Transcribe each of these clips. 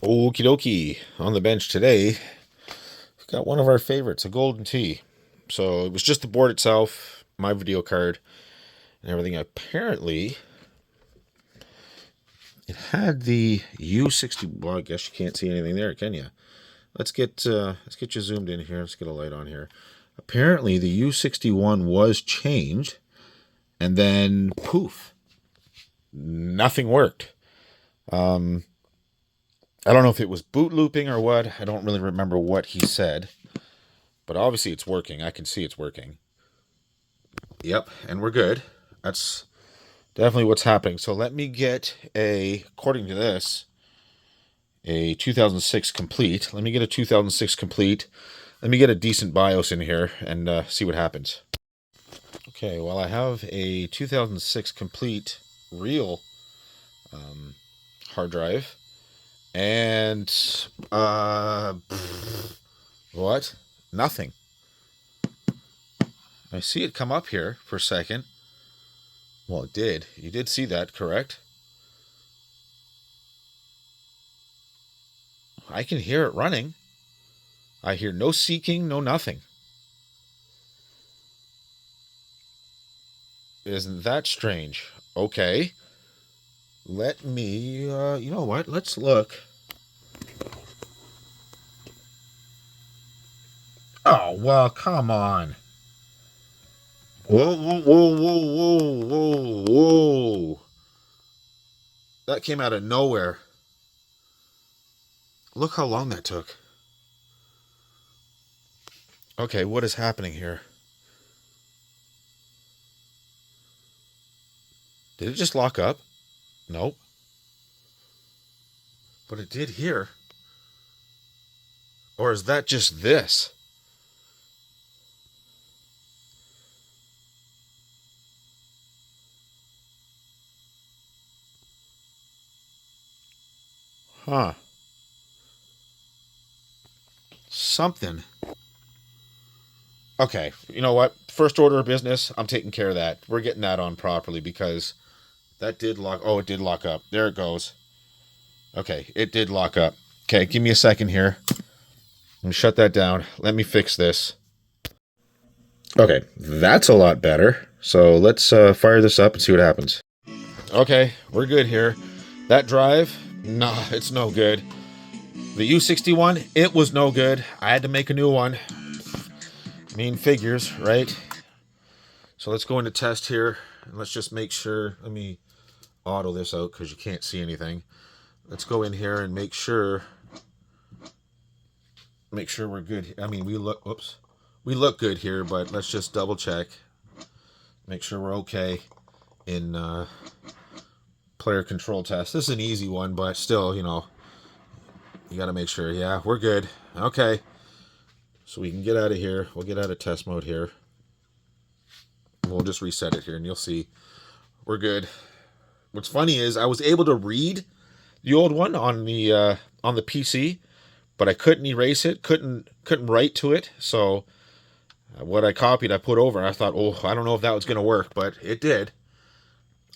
Okie dokie. On the bench today, we've got one of our favorites, a golden tee. So it was just the board itself, my video card, and everything. Apparently, it had the U60. Well, I guess you can't see anything there, can you? Let's get you zoomed in here. Let's get a light on here. Apparently, the U61 was changed, and then poof, nothing worked. I don't know if it was boot looping or what. I don't really remember what he said. But obviously it's working. I can see it's working. Yep, and we're good. That's definitely what's happening. So let me get according to this, a 2006 complete. Let me get a 2006 complete. Let me get a decent BIOS in here and see what happens. Okay, well, I have a 2006 complete real hard drive. And, what? Nothing. I see it come up here for a second. Well, it did. You did see that, correct? I can hear it running. I hear no seeking, no nothing. Isn't that strange? Okay. Let me, you know what? Let's look. Oh, well, come on. Whoa, whoa, whoa, whoa, whoa, whoa, whoa. That came out of nowhere. Look how long that took. Okay, what is happening here? Did it just lock up? Nope. But it did here. Or is that just this? Huh. Something. Okay, you know what? First order of business, I'm taking care of that. We're getting that on properly because that did lock. Oh, it did lock up. There it goes. Okay, it did lock up. Okay, give me a second here. Let me shut that down. Let me fix this. Okay, that's a lot better. So let's fire this up and see what happens. Okay, we're good here. That drive, nah, it's no good. The U61, it was no good. I had to make a new one. Mean figures, right? So let's go into test here. And let's just make sure. Let me auto this out because you can't see anything. Let's go in here and make sure we're good. I mean, we look good here, but let's just double check. Make sure we're okay in player control test. This is an easy one, but still, you know, you got to make sure. Yeah, we're good. Okay. So we can get out of here. We'll get out of test mode here. We'll just reset it here and you'll see we're good. What's funny is I was able to read the old one on the PC, but I couldn't erase it, couldn't write to it. So what I copied, I put over. And I thought, oh, I don't know if that was going to work, but it did.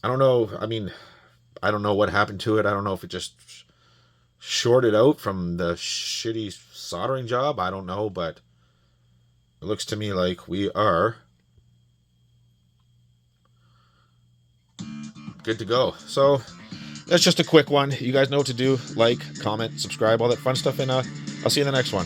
I don't know. I mean, I don't know what happened to it. I don't know if it just shorted out from the shitty soldering job. I don't know, but it looks to me like we are good to go. So that's just a quick one. You guys know what to do. Like, comment, subscribe, all that fun stuff, and I'll see you in the next one.